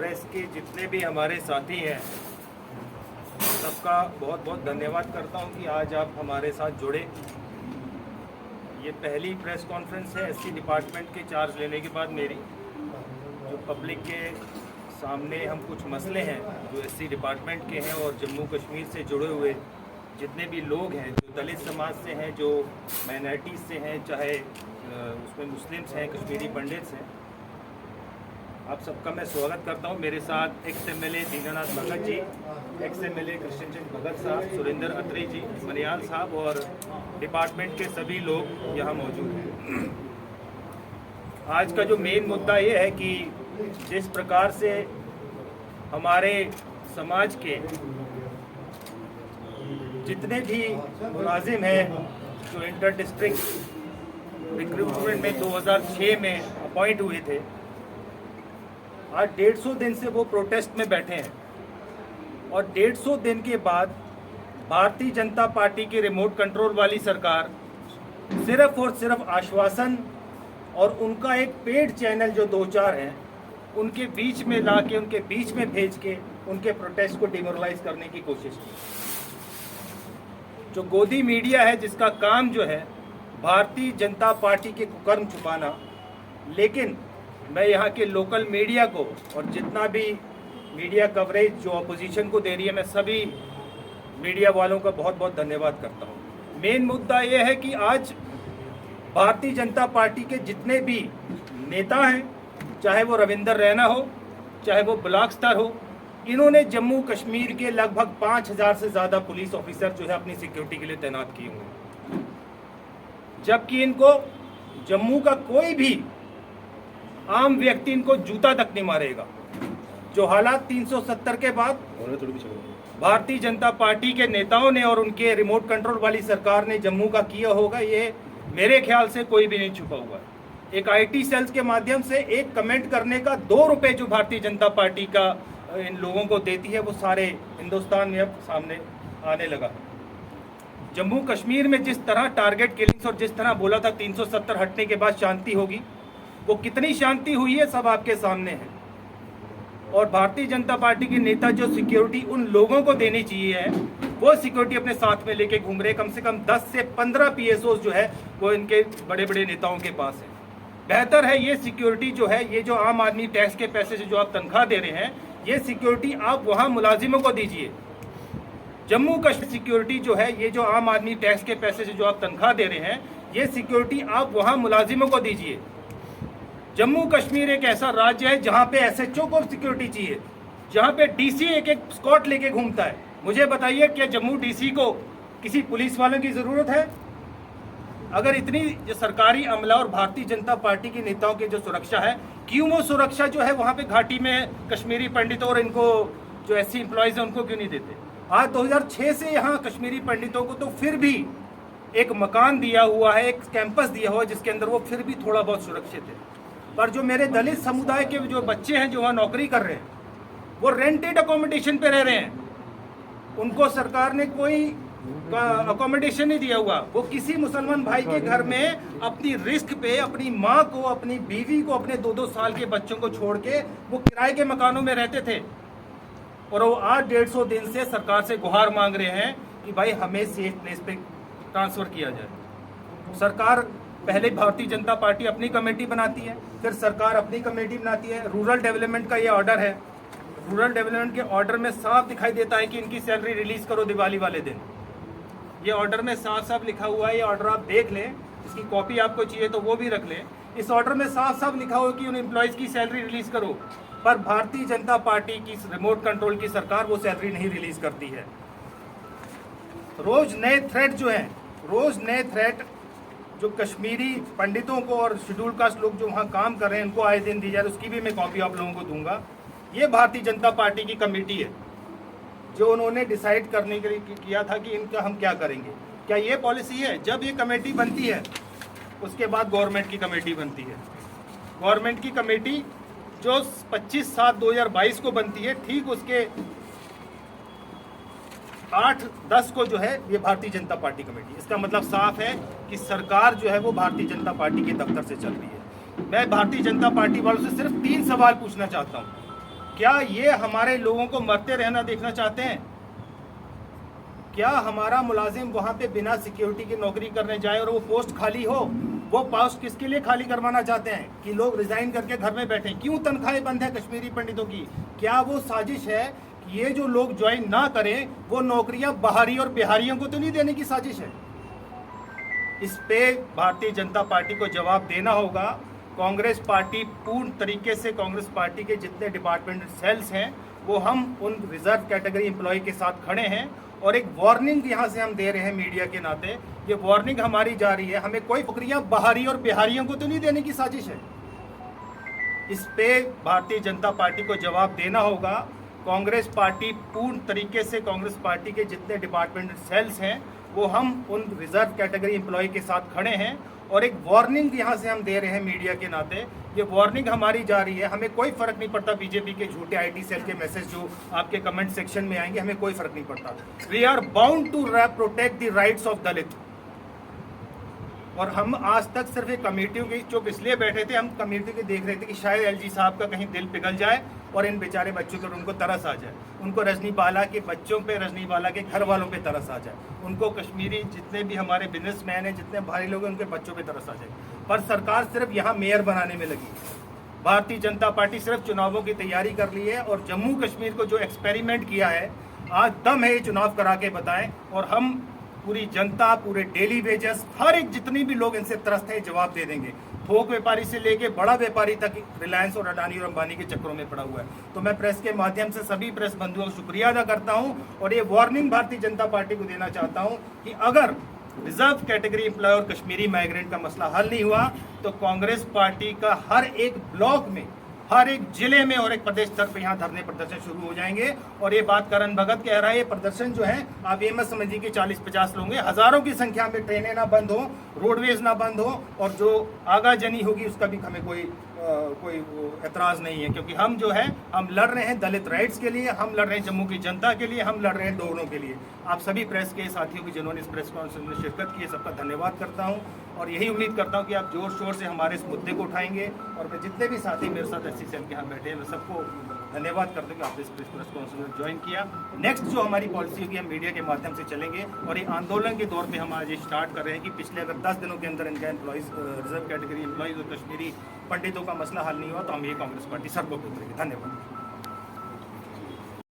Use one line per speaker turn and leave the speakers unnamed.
Press के जितने भी हमारे साथी हैं सबका बहुत बहुत धन्यवाद करता हूं कि आज आप हमारे साथ जुड़े। ये पहली प्रेस कॉन्फ्रेंस है एससी डिपार्टमेंट के चार्ज लेने के बाद मेरी, जो पब्लिक के सामने हम कुछ मसले हैं जो एससी डिपार्टमेंट के हैं और जम्मू कश्मीर से जुड़े हुए जितने भी लोग हैं, जो दलित समाज से हैं, जो माइनॉरिटीज़ से हैं, चाहे उसमें मुस्लिम्स हैं, कश्मीरी पंडित्स हैं, आप सबका मैं स्वागत करता हूं। मेरे साथ एक्स-एमएलए दीनानाथ भगत जी, एक्स-एमएलए कृष्ण चंद भगत साहब, सुरेंद्र अत्री जी, मनियाल साहब और डिपार्टमेंट के सभी लोग यहाँ मौजूद हैं। आज का जो मेन मुद्दा ये है कि जिस प्रकार से हमारे समाज के जितने भी मुलाजिम हैं जो इंटर डिस्ट्रिक्ट रिक्रूटमेंट में 2006 में अपॉइंट हुए थे, आज 150 दिन से वो प्रोटेस्ट में बैठे हैं और 150 दिन के बाद भारतीय जनता पार्टी की रिमोट कंट्रोल वाली सरकार सिर्फ और सिर्फ आश्वासन और उनका एक पेड चैनल जो 2-4 हैं उनके बीच में ला के, उनके बीच में भेज के उनके प्रोटेस्ट को डिमोरलाइज करने की कोशिश की। जो गोदी मीडिया है जिसका काम जो है भारतीय जनता पार्टी के कुकर्म छुपाना, लेकिन मैं यहाँ के लोकल मीडिया को और जितना भी मीडिया कवरेज जो अपोजिशन को दे रही है, मैं सभी मीडिया वालों का बहुत बहुत धन्यवाद करता हूँ। मेन मुद्दा ये है कि आज भारतीय जनता पार्टी के जितने भी नेता हैं, चाहे वो रविंदर रैना हो, चाहे वो ब्लॉक स्तर हो, इन्होंने जम्मू कश्मीर के लगभग 5000 से ज़्यादा पुलिस ऑफिसर जो है अपनी सिक्योरिटी के लिए तैनात किए हुए हैं, जबकि इनको जम्मू का कोई भी आम व्यक्ति इनको जूता तक नहीं मारेगा। जो हालात 370 के बाद भारतीय जनता पार्टी के नेताओं ने और उनके रिमोट कंट्रोल वाली सरकार ने जम्मू का किया होगा, ये मेरे ख्याल से कोई भी नहीं छुपा हुआ है। एक आईटी सेल्स के माध्यम से एक कमेंट करने का 2 रुपये जो भारतीय जनता पार्टी का इन लोगों को देती है, वो सारे हिंदुस्तान में अब सामने आने लगा। जम्मू कश्मीर में जिस तरह टारगेट किलिंग्स और जिस तरह बोला था 370 हटने के बाद शांति होगी, वो कितनी शांति हुई है सब आपके सामने है। और भारतीय जनता पार्टी के नेता जो सिक्योरिटी उन लोगों को देनी चाहिए है, वो सिक्योरिटी अपने साथ में लेके घूम रहे। कम से कम 10 से 15 पीएसओ जो है वो इनके बड़े बड़े नेताओं के पास है। बेहतर है ये सिक्योरिटी जो है, ये जो आम आदमी टैक्स के पैसे से जो आप तनख्वाह दे रहे हैं, ये सिक्योरिटी आप वहाँ मुलाजिमों को दीजिए। जम्मू कश्मीर सिक्योरिटी जो है, ये जो आम आदमी टैक्स के पैसे से जो आप तनख्वाह दे रहे हैं, ये सिक्योरिटी आप वहाँ मुलाजिमों को दीजिए। जम्मू कश्मीर एक ऐसा राज्य है जहाँ पे एसएचओ को सिक्योरिटी चाहिए, जहाँ पे डीसी एक एक स्कॉट लेके घूमता है। मुझे बताइए, क्या जम्मू डीसी को किसी पुलिस वालों की ज़रूरत है? अगर इतनी जो सरकारी अमला और भारतीय जनता पार्टी के नेताओं की जो सुरक्षा है, क्यों वो सुरक्षा जो है वहाँ पे घाटी में कश्मीरी पंडितों और इनको जो एससी एम्प्लॉयज़ हैं उनको क्यों नहीं देते? आज 2006 से यहाँ कश्मीरी पंडितों को तो फिर भी एक मकान दिया हुआ है, एक कैंपस दिया हुआ है जिसके अंदर वो फिर भी थोड़ा बहुत सुरक्षित है। पर जो मेरे दलित समुदाय के जो बच्चे हैं जो वहाँ नौकरी कर रहे हैं, वो रेंटेड अकोमोडेशन पे रह रहे हैं, उनको सरकार ने कोई अकोमोडेशन नहीं दिया हुआ। वो किसी मुसलमान भाई के घर में अपनी रिस्क पे अपनी माँ को, अपनी बीवी को, अपने 2-2 साल के बच्चों को छोड़ के वो किराए के मकानों में रहते थे। और वो आज 150 दिन से सरकार से गुहार मांग रहे हैं कि भाई हमें सेफ प्लेस पे ट्रांसफ़र किया जाए। सरकार पहले भारतीय जनता पार्टी अपनी कमेटी बनाती है, फिर सरकार अपनी कमेटी बनाती है। रूरल डेवलपमेंट का ये ऑर्डर है, रूरल डेवलपमेंट के ऑर्डर में साफ दिखाई देता है कि इनकी सैलरी रिलीज़ करो दिवाली वाले दिन। ये ऑर्डर में साफ साफ लिखा हुआ है, ये ऑर्डर आप देख लें, इसकी कॉपी आपको चाहिए तो वो भी रख लें। इस ऑर्डर में साफ साफ लिखा हुआ है कि उन एम्प्लॉयज़ की सैलरी रिलीज़ करो, पर भारतीय जनता पार्टी की रिमोट कंट्रोल की सरकार वो सैलरी नहीं रिलीज़ करती है। रोज़ नए थ्रेट जो हैं, रोज़ नए थ्रेट जो कश्मीरी पंडितों को और शेड्यूल कास्ट लोग जो वहाँ काम कर रहे हैं उनको आए दिन दी जा रही है, उसकी भी मैं कॉपी आप लोगों को दूंगा। ये भारतीय जनता पार्टी की कमेटी है जो उन्होंने डिसाइड करने के लिए किया था कि इनका हम क्या करेंगे। क्या ये पॉलिसी है? जब ये कमेटी बनती है उसके बाद गवर्नमेंट की कमेटी बनती है। गवर्नमेंट की कमेटी जो 25/7/2022 को बनती है, ठीक उसके 8-10 को जो है ये भारतीय जनता पार्टी कमेटी। इसका मतलब साफ है कि सरकार जो है वो भारतीय जनता पार्टी के दफ्तर से चल रही है। मैं भारतीय जनता पार्टी वालों से सिर्फ 3 सवाल पूछना चाहता हूँ। क्या ये हमारे लोगों को मरते रहना देखना चाहते हैं? क्या हमारा मुलाजिम वहां पे बिना सिक्योरिटी की नौकरी करने जाए और वो पोस्ट खाली हो? वो पोस्ट किसके लिए खाली करवाना चाहते हैं कि लोग रिजाइन करके घर में बैठे? क्यों तनख्वाहें बंद है कश्मीरी पंडितों की? क्या वो साजिश है कि ये जो लोग ज्वाइन ना करें वो नौकरियां बाहरी और बिहारियों को तो नहीं देने की साजिश है? इस पे भारतीय जनता पार्टी को जवाब देना होगा। कांग्रेस पार्टी पूर्ण तरीके से, कांग्रेस पार्टी के जितने डिपार्टमेंट सेल्स हैं वो हम उन रिजर्व कैटेगरी एम्प्लॉय के साथ खड़े हैं और एक वार्निंग यहाँ से हम दे रहे हैं मीडिया के नाते। ये वार्निंग हमारी जा रही है, हमें कोई नौकरियां बाहरी और बिहारियों को तो नहीं देने की साजिश है। इस पे भारतीय जनता पार्टी को जवाब देना होगा। कांग्रेस पार्टी पूर्ण तरीके से, कांग्रेस पार्टी के जितने डिपार्टमेंट सेल्स हैं वो हम उन रिजर्व कैटेगरी एम्प्लॉय के साथ खड़े हैं और एक वार्निंग यहाँ से हम दे रहे हैं मीडिया के नाते। ये वार्निंग हमारी जा रही है, हमें कोई फर्क नहीं पड़ता बीजेपी के झूठे आईटी सेल के मैसेज जो आपके कमेंट सेक्शन में आएंगे, हमें कोई फर्क नहीं पड़ता। We are bound to protect the rights of Dalit. और हम आज तक सिर्फ एक कमेटियों की चुप इसलिए बैठे थे, हम कमेटी के देख रहे थे कि शायद एलजी साहब का कहीं दिल पिघल जाए और इन बेचारे बच्चों पर उनको तरस आ जाए, उनको रजनी बाला के बच्चों पे, रजनी बाला के घर वालों पे तरस आ जाए, उनको कश्मीरी जितने भी हमारे बिजनेसमैन हैं, जितने भारी लोग हैं, उनके बच्चों पे तरस आ जाए। पर सरकार सिर्फ यहाँ मेयर बनाने में लगी। भारतीय जनता पार्टी सिर्फ चुनावों की तैयारी कर ली है और जम्मू कश्मीर को जो एक्सपेरिमेंट किया है, आज दम है ये चुनाव करा के बताएं और हम पूरी जनता, पूरे डेली वेजर्स, हर एक जितनी भी लोग इनसे त्रस्त हैं जवाब दे देंगे। थोक व्यापारी से लेके बड़ा व्यापारी तक रिलायंस और अडानी और अंबानी के चक्करों में पड़ा हुआ है। तो मैं प्रेस के माध्यम से सभी प्रेस बंधुओं का शुक्रिया अदा करता हूं और ये वार्निंग भारतीय जनता पार्टी को देना चाहता हूं कि अगर रिजर्व कैटेगरी एम्प्लॉय और कश्मीरी माइग्रेंट का मसला हल नहीं हुआ तो कांग्रेस पार्टी का हर एक ब्लॉक में, हर एक जिले में और एक प्रदेश स्तर पर यहाँ धरने प्रदर्शन शुरू हो जाएंगे। और ये बात करण भगत कह रहा है, ये प्रदर्शन जो है आप ये मत समझिए कि 40-50 लोग हैं, हजारों की संख्या में ट्रेनें ना बंद हो, रोडवेज ना बंद हो और जो आगाजनी होगी उसका भी हमें कोई एतराज नहीं है, क्योंकि हम जो है हम लड़ रहे हैं दलित राइट्स के लिए, हम लड़ रहे हैं जम्मू की जनता के लिए, हम लड़ रहे हैं डोगरों के लिए। आप सभी प्रेस के साथियों की जिन्होंने इस प्रेस कॉन्फ्रेंस में शिरकत की है, सबका धन्यवाद करता हूं और यही उम्मीद करता हूं कि आप जोर शोर से हमारे इस मुद्दे को उठाएंगे। और मैं जितने भी साथी मेरे साथ एससी सेल के यहाँ बैठे हैं मैं सबको धन्यवाद करता हूँ कि आपने इस प्रेस कॉन्फ्रेंस में ज्वाइन किया। नेक्स्ट जो हमारी पॉलिसी होगी हम मीडिया के माध्यम से चलेंगे और ये आंदोलन के दौर पे हम आज ये स्टार्ट कर रहे हैं कि पिछले अगर 10 दिनों के अंदर इनका एम्प्लॉइज, रिजर्व कैटेगरी एम्प्लॉइज और कश्मीरी पंडितों का मसला हल नहीं हुआ तो हम ये कांग्रेस पार्टी सड़कों पर उतरेगी। धन्यवाद।